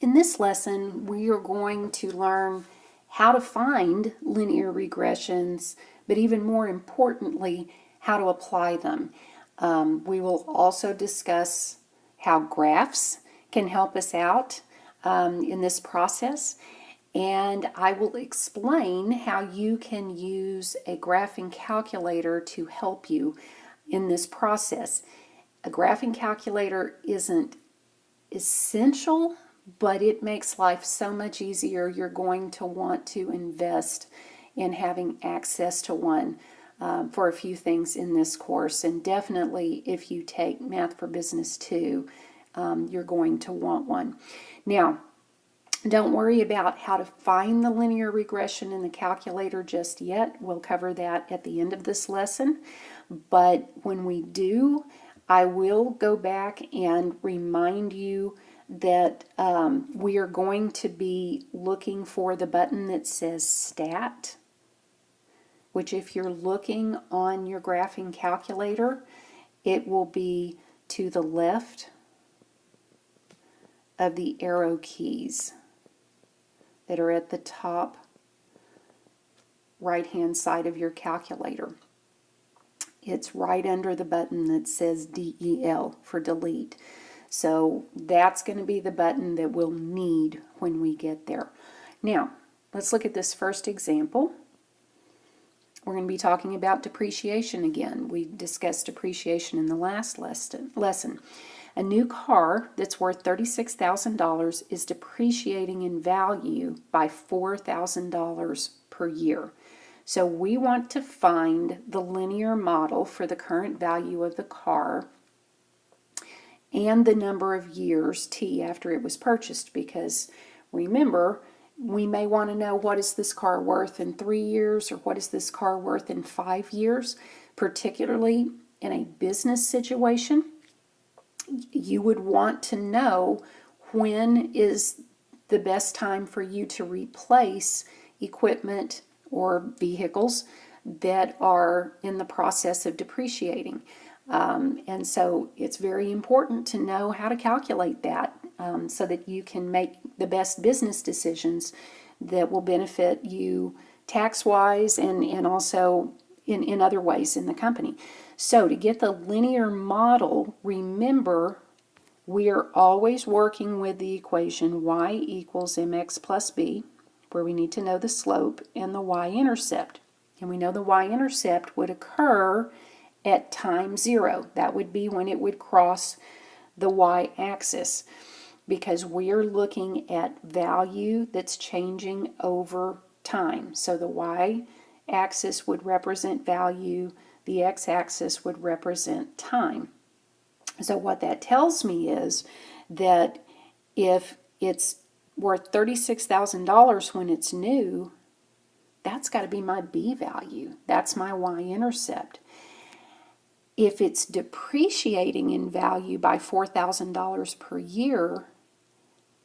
In this lesson, we are going to learn how to find linear regressions, but even more importantly, how to apply them. We will also discuss how graphs can help us out in this process, and I will explain how you can use a graphing calculator to help you in this process. A graphing calculator isn't essential, but it makes life so much easier. You're going to want to invest in having access to one for a few things in this course. And definitely if you take Math for Business 2, you're going to want one. Now, don't worry about how to find the linear regression in the calculator just yet. We'll cover that at the end of this lesson. But when we do, I will go back and remind you that we are going to be looking for the button that says Stat, which if you're looking on your graphing calculator, it will be to the left of the arrow keys that are at the top right-hand side of your calculator. It's right under the button that says DEL for delete. So that's going to be the button that we'll need when we get there. Now, let's look at this first example. We're going to be talking about depreciation again. We discussed depreciation in the last lesson. A new car that's worth $36,000 is depreciating in value by $4,000 per year. So we want to find the linear model for the current value of the car and the number of years T after it was purchased, because remember, we may want to know what is this car worth in 3 years or what is this car worth in 5 years, particularly in a business situation. You would want to know when is the best time for you to replace equipment or vehicles that are in the process of depreciating. And so it's very important to know how to calculate that so that you can make the best business decisions that will benefit you tax-wise and also in other ways in the company. So to get the linear model, remember we are always working with the equation y equals mx plus b, where we need to know the slope and the y-intercept. And we know the y-intercept would occur at time 0. That would be when it would cross the y-axis, because we are looking at value that's changing over time. So the y-axis would represent value, the x-axis would represent time. So what that tells me is that if it's worth $36,000 when it's new, that's got to be my B value. That's my y-intercept. If it's depreciating in value by $4,000 per year,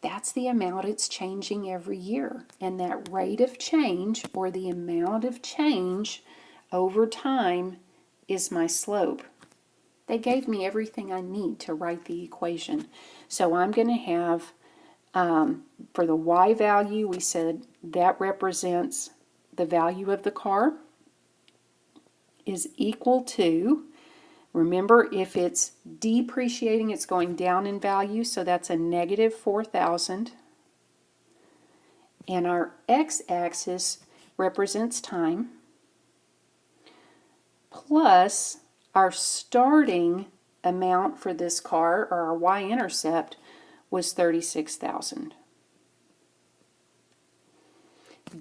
that's the amount it's changing every year. And that rate of change, or the amount of change over time, is my slope. They gave me everything I need to write the equation. So I'm going to have, for the y value, we said that represents the value of the car is equal to, remember, if it's depreciating, it's going down in value, so that's a negative 4,000. And our x-axis represents time, plus our starting amount for this car, or our y-intercept, was 36,000.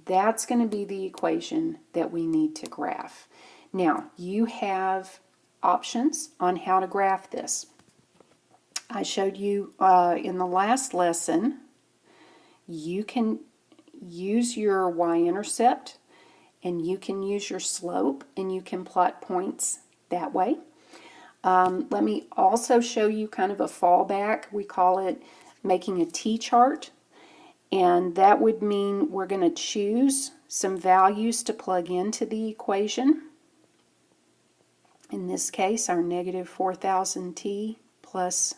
That's going to be the equation that we need to graph. Now, you have options on how to graph this. I showed you in the last lesson, you can use your y-intercept and you can use your slope and you can plot points that way. Let me also show you kind of a fallback. We call it making a T-chart, and that would mean we're going to choose some values to plug into the equation. In this case, our negative 4,000 T plus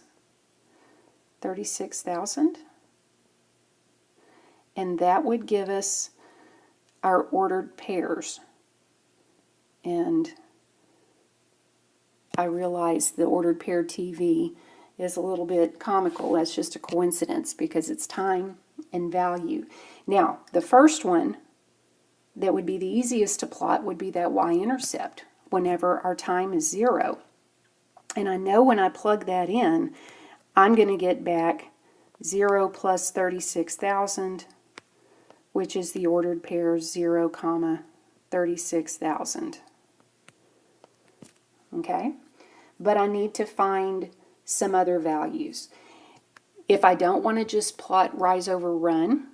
36,000. and that would give us our ordered pairs. And I realize the ordered pair TV is a little bit comical. That's just a coincidence because it's time and value. Now, the first one that would be the easiest to plot would be that y-intercept whenever our time is 0. And I know when I plug that in, I'm going to get back 0 plus 36,000, which is the ordered pair 0, 36,000. Okay? But I need to find some other values. If I don't want to just plot rise over run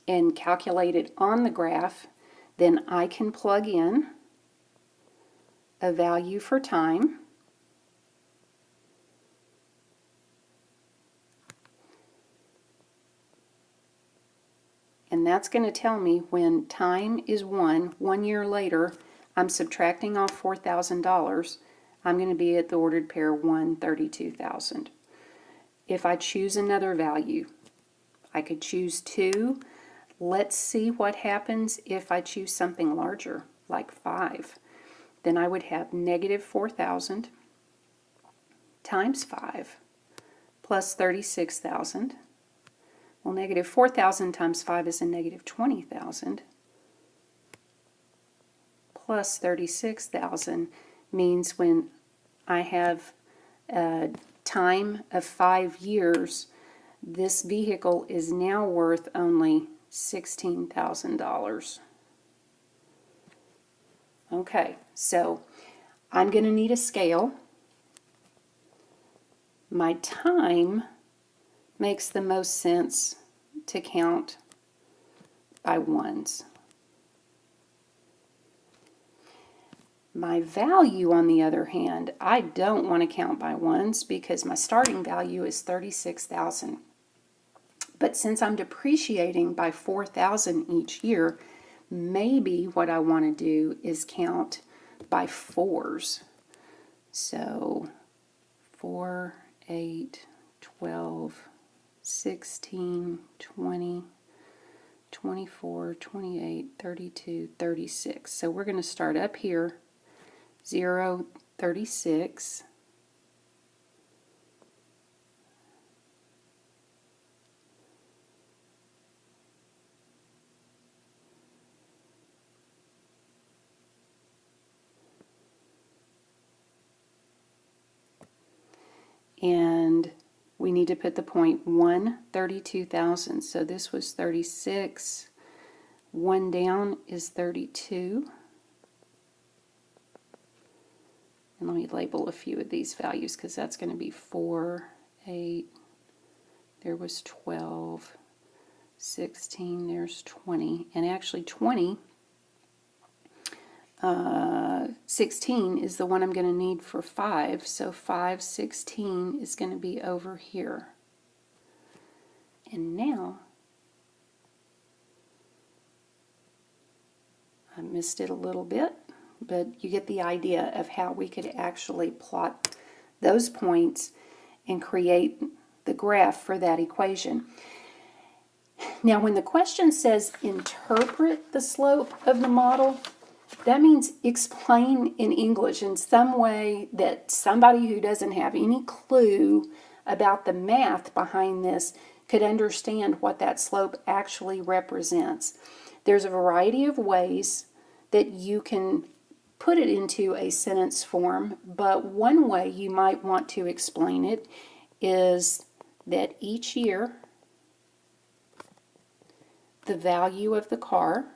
and calculate it on the graph, then I can plug in a value for time. And that's going to tell me when time is 1 year later, I'm subtracting off $4,000. I'm going to be at the ordered pair 132,000. If I choose another value, I could choose 2. Let's see what happens if I choose something larger, like 5. Then I would have negative 4,000 times 5 plus 36,000. Well, negative 4,000 times 5 is a negative 20,000. Plus 36,000 means when I have a time of 5 years, this vehicle is now worth only $16,000. Okay, so I'm going to need a scale. My time makes the most sense to count by ones. My value, on the other hand, I don't want to count by ones because my starting value is 36,000. But since I'm depreciating by 4,000 each year, maybe what I want to do is count by 4s. So 4, 8, 12, 16, 20, 24, 28, 32, 36. So we're going to start up here, 0, 36. And we need to put the point 132,000. So this was 36. 1 down is 32. And let me label a few of these values because that's going to be 4, 8, there was 12, 16, there's 20. And actually 16 is the one I'm going to need for 5. So 5, 16 is going to be over here. And now, I missed it a little bit, but you get the idea of how we could actually plot those points and create the graph for that equation. Now, when the question says interpret the slope of the model, that means explain in English in some way that somebody who doesn't have any clue about the math behind this could understand what that slope actually represents. There's a variety of ways that you can put it into a sentence form, but one way you might want to explain it is that each year the value of the car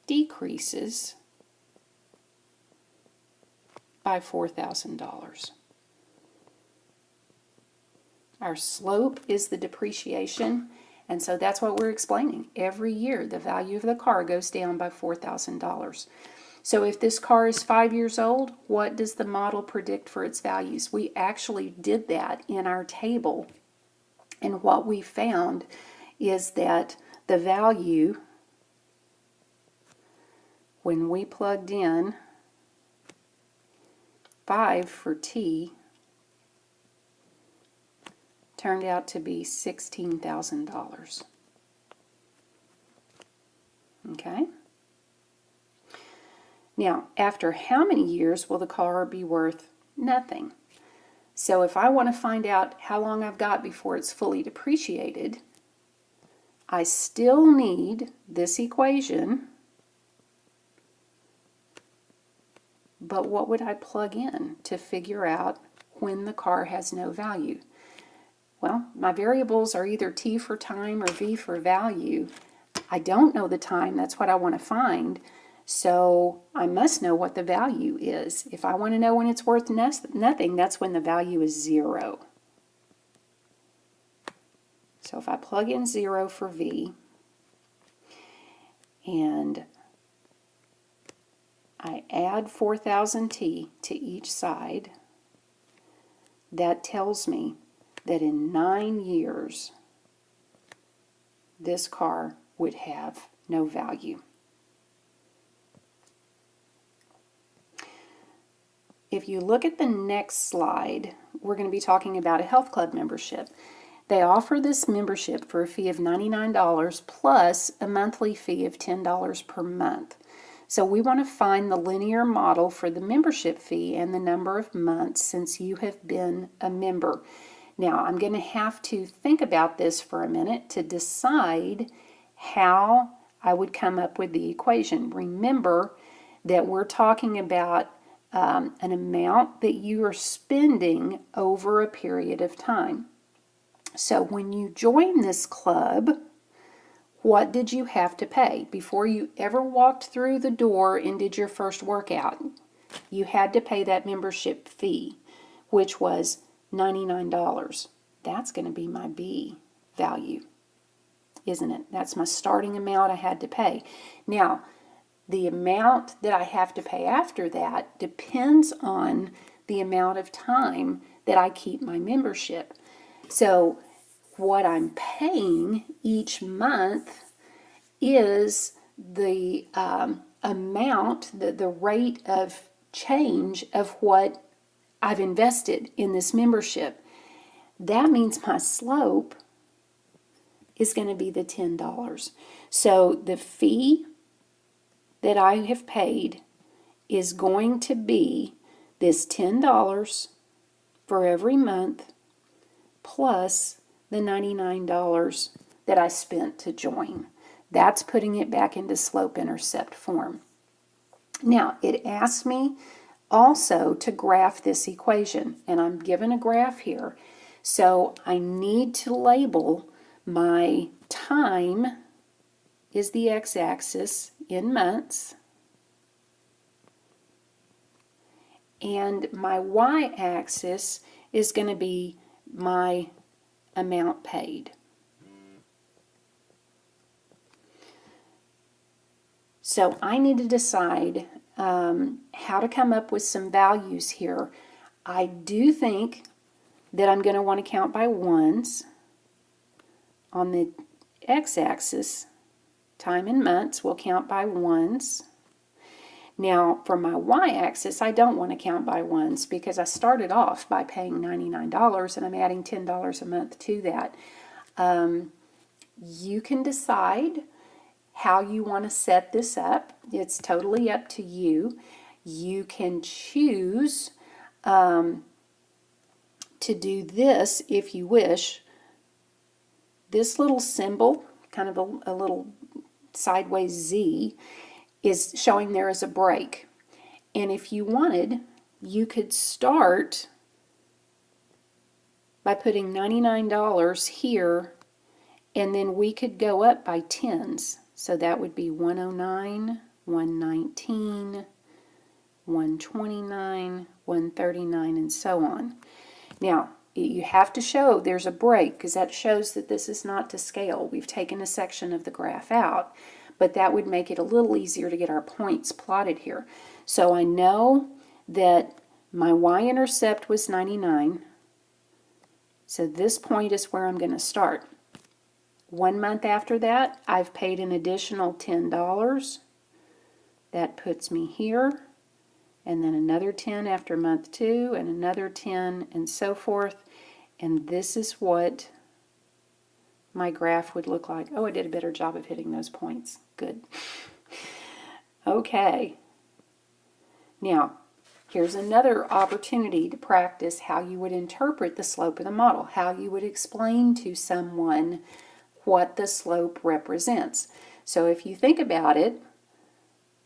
decreases by $4,000. Our slope is the depreciation, and so that's what we're explaining. Every year the value of the car goes down by $4,000. So if this car is 5 years old, what does the model predict for its values? We actually did that in our table, and what we found is that the value, when we plugged in 5 for t turned out to be $16,000. Okay? Now, after how many years will the car be worth nothing? So if I want to find out how long I've got before it's fully depreciated, I still need this equation, but what would I plug in to figure out when the car has no value? Well, my variables are either T for time or V for value. I don't know the time, that's what I want to find. So I must know what the value is. If I want to know when it's worth nothing, that's when the value is 0. So if I plug in 0 for V, and I add 4,000T to each side, that tells me that in 9 years, this car would have no value. If you look at the next slide, we're going to be talking about a health club membership. They offer this membership for a fee of $99 plus a monthly fee of $10 per month. So we want to find the linear model for the membership fee and the number of months since you have been a member. Now, I'm going to have to think about this for a minute to decide how I would come up with the equation. Remember that we're talking about an amount that you are spending over a period of time. So when you join this club, what did you have to pay? Before you ever walked through the door and did your first workout, you had to pay that membership fee, which was $99. That's going to be my B value, isn't it? That's my starting amount I had to pay. Now, the amount that I have to pay after that depends on the amount of time that I keep my membership. So what I'm paying each month is the amount, the rate of change of what I've invested in this membership. That means my slope is going to be the $10. So the fee that I have paid is going to be this $10 for every month plus the $99 that I spent to join. That's putting it back into slope-intercept form. Now, it asks me also to graph this equation, and I'm given a graph here. So I need to label my time is the x-axis in months, and my y-axis is going to be my amount paid. So I need to decide how to come up with some values here. I do think that I'm going to want to count by ones. On the x-axis, time in months, we'll count by ones. Now, for my y-axis, I don't want to count by ones because I started off by paying $99 and I'm adding $10 a month to that. You can decide how you want to set this up. It's totally up to you. You can choose to do this if you wish. This little symbol, kind of a little sideways Z, is showing there as a break. And if you wanted, you could start by putting $99 here, and then we could go up by tens. So that would be 109, 119, 129, 139, and so on. Now, you have to show there's a break because that shows that this is not to scale. We've taken a section of the graph out, but that would make it a little easier to get our points plotted here. So I know that my y-intercept was 99, so this point is where I'm going to start. 1 month after that, I've paid an additional $10. That puts me here, and then another 10 after month 2, and another 10, and so forth. And this is what my graph would look like. Oh, I did a better job of hitting those points. Good. Okay. Now, here's another opportunity to practice how you would interpret the slope of the model, how you would explain to someone what the slope represents. So if you think about it,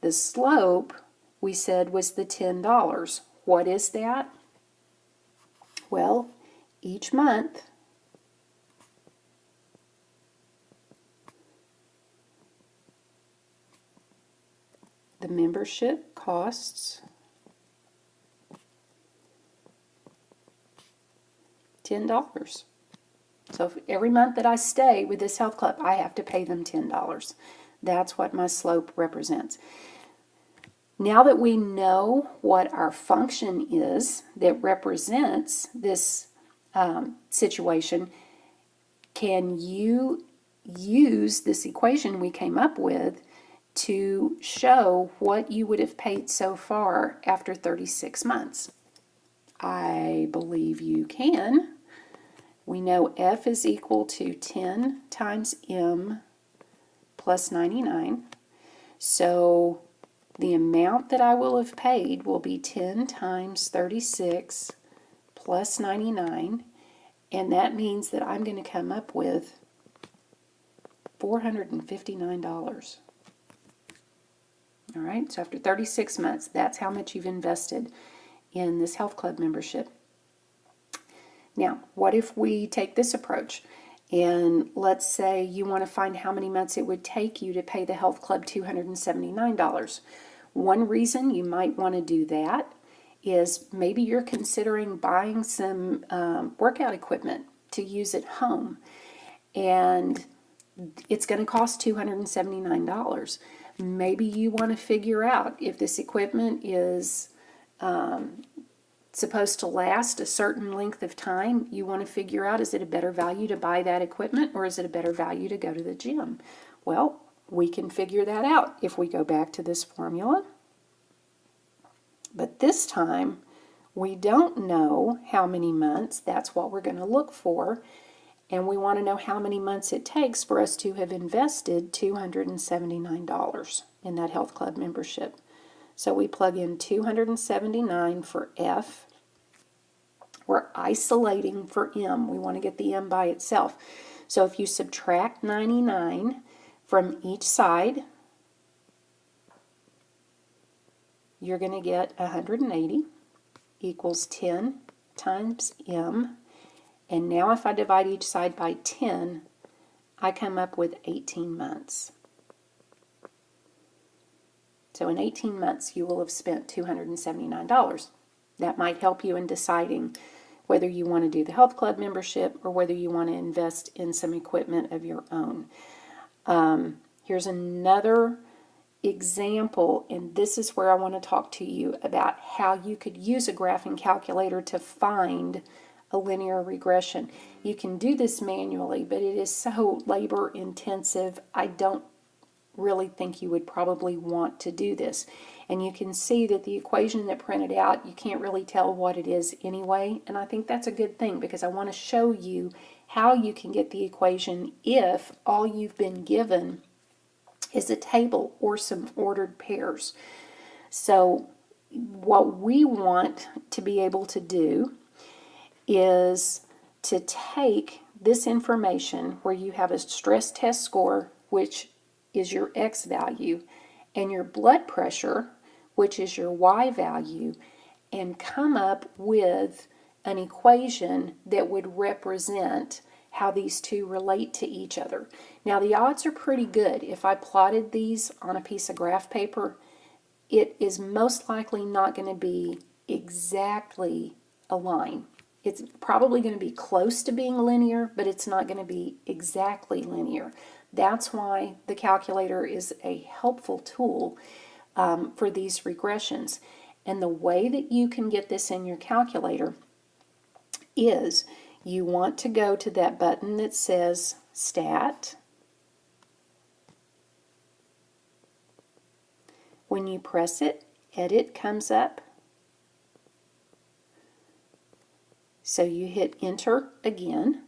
the slope we said was the $10. What is that? Well, each month the membership costs $10. So every month that I stay with this health club, I have to pay them $10. That's what my slope represents. Now that we know what our function is that represents this situation, can you use this equation we came up with to show what you would have paid so far after 36 months? I believe you can. We know F is equal to 10 times M plus 99. So the amount that I will have paid will be 10 times 36 plus 99. And that means that I'm going to come up with $459. All right, so after 36 months, that's how much you've invested in this health club membership. Now, what if we take this approach? And let's say you want to find how many months it would take you to pay the health club $279. One reason you might want to do that is maybe you're considering buying some workout equipment to use at home. And it's going to cost $279. Maybe you want to figure out if this equipment is supposed to last a certain length of time. You want to figure out, is it a better value to buy that equipment or is it a better value to go to the gym? Well, we can figure that out if we go back to this formula. But this time, we don't know how many months. That's what we're going to look for. And we want to know how many months it takes for us to have invested $279 in that health club membership. So we plug in 279 for F. We're isolating for M. We want to get the M by itself. So if you subtract 99 from each side, you're going to get 180 equals 10 times M. And now if I divide each side by 10, I come up with 18 months. So in 18 months, you will have spent $279. That might help you in deciding whether you want to do the health club membership or whether you want to invest in some equipment of your own. Here's another example, and this is where I want to talk to you about how you could use a graphing calculator to find a linear regression. You can do this manually, but it is so labor intensive. I don't really think you would probably want to do this. And you can see that the equation that printed out, you can't really tell what it is anyway. And I think that's a good thing because I want to show you how you can get the equation if all you've been given is a table or some ordered pairs. So what we want to be able to do is to take this information where you have a stress test score, which is your X value, and your blood pressure, which is your Y value, and come up with an equation that would represent how these two relate to each other. Now the odds are pretty good. If I plotted these on a piece of graph paper, it is most likely not going to be exactly a line. It's probably going to be close to being linear, but it's not going to be exactly linear. That's why the calculator is a helpful tool for these regressions. And the way that you can get this in your calculator is you want to go to that button that says Stat. When you press it, Edit comes up. So you hit enter again,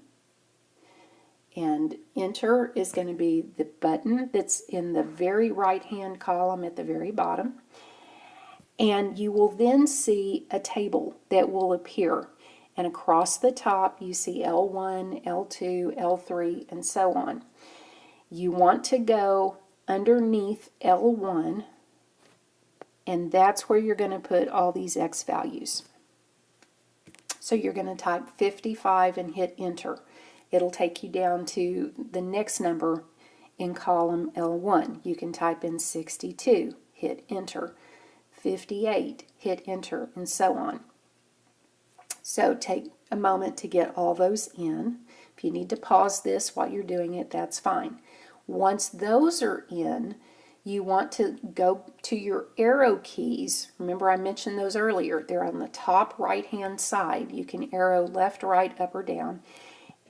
and enter is going to be the button that's in the very right hand column at the very bottom. And you will then see a table that will appear. And across the top you see L1, L2, L3, and so on. You want to go underneath L1, and that's where you're going to put all these X values. So you're going to type 55 and hit enter. It'll take you down to the next number in column L1. You can type in 62, hit enter. 58, hit enter, and so on. So take a moment to get all those in. If you need to pause this while you're doing it, that's fine. Once those are in, you want to go to your arrow keys. Remember I mentioned those earlier. They're on the top right hand side. You can arrow left, right, up, or down.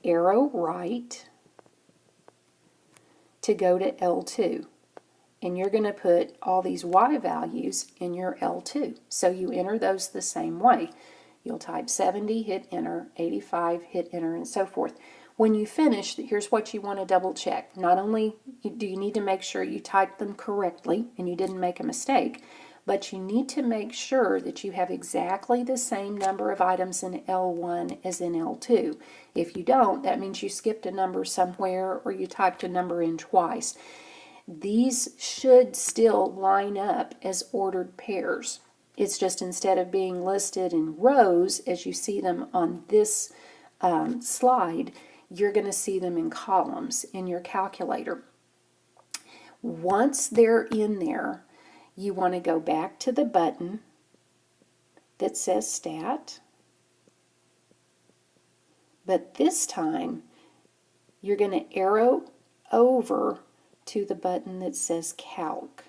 Arrow right to go to L2. And you're going to put all these Y values in your L2. So you enter those the same way. You'll type 70, hit enter, 85, hit enter, and so forth. When you finish, here's what you want to double check. Not only do you need to make sure you typed them correctly and you didn't make a mistake, but you need to make sure that you have exactly the same number of items in L1 as in L2. If you don't, that means you skipped a number somewhere or you typed a number in twice. These should still line up as ordered pairs. It's just instead of being listed in rows as you see them on this slide, you're going to see them in columns in your calculator. Once they're in there, you want to go back to the button that says Stat, but this time you're going to arrow over to the button that says Calc.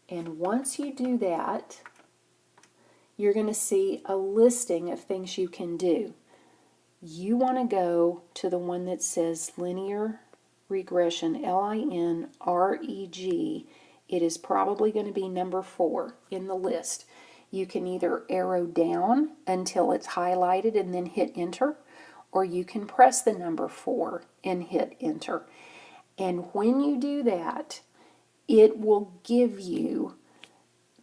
And once you do that, you're going to see a listing of things you can do. You want to go to the one that says Linear Regression, L-I-N-R-E-G. It is probably going to be number 4 in the list. You can either arrow down until it's highlighted and then hit enter, or you can press the number 4 and hit enter. And when you do that, it will give you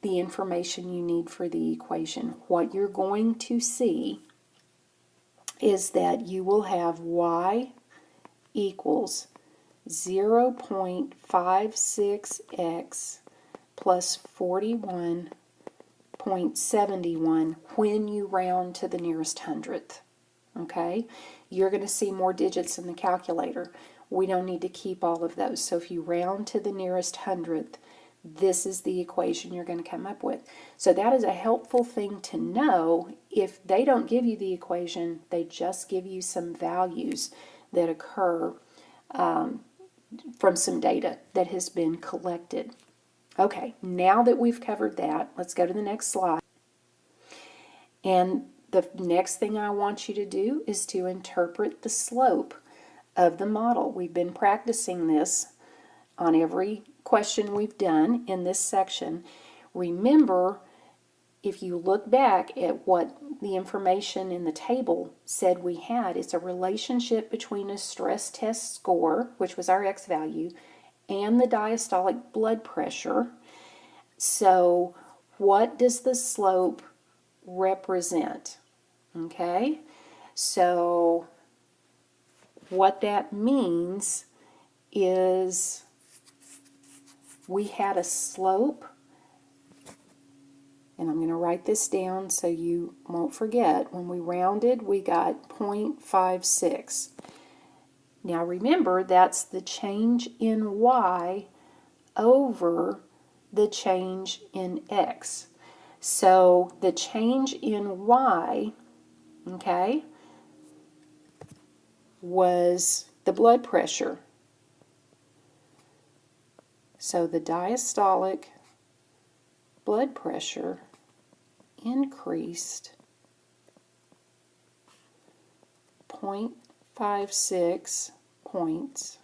the information you need for the equation. What you're going to see is that you will have y equals 0.56x plus 41.71 when you round to the nearest hundredth. Okay? You're going to see more digits in the calculator. We don't need to keep all of those. So if you round to the nearest hundredth, this is the equation you're going to come up with. So that is a helpful thing to know. If they don't give you the equation, they just give you some values that occur from some data that has been collected. Okay, now that we've covered that, let's go to the next slide. And the next thing I want you to do is to interpret the slope of the model. We've been practicing this on every question we've done in this section. Remember, if you look back at what the information in the table said we had, it's a relationship between a stress test score, which was our X value, and the diastolic blood pressure. So what does the slope represent? Okay, so what that means is we had a slope, and I'm going to write this down so you won't forget. When we rounded, we got 0.56. Now remember, that's the change in y over the change in x. So the change in y, okay, was the blood pressure. So the diastolic blood pressure increased 0.56 points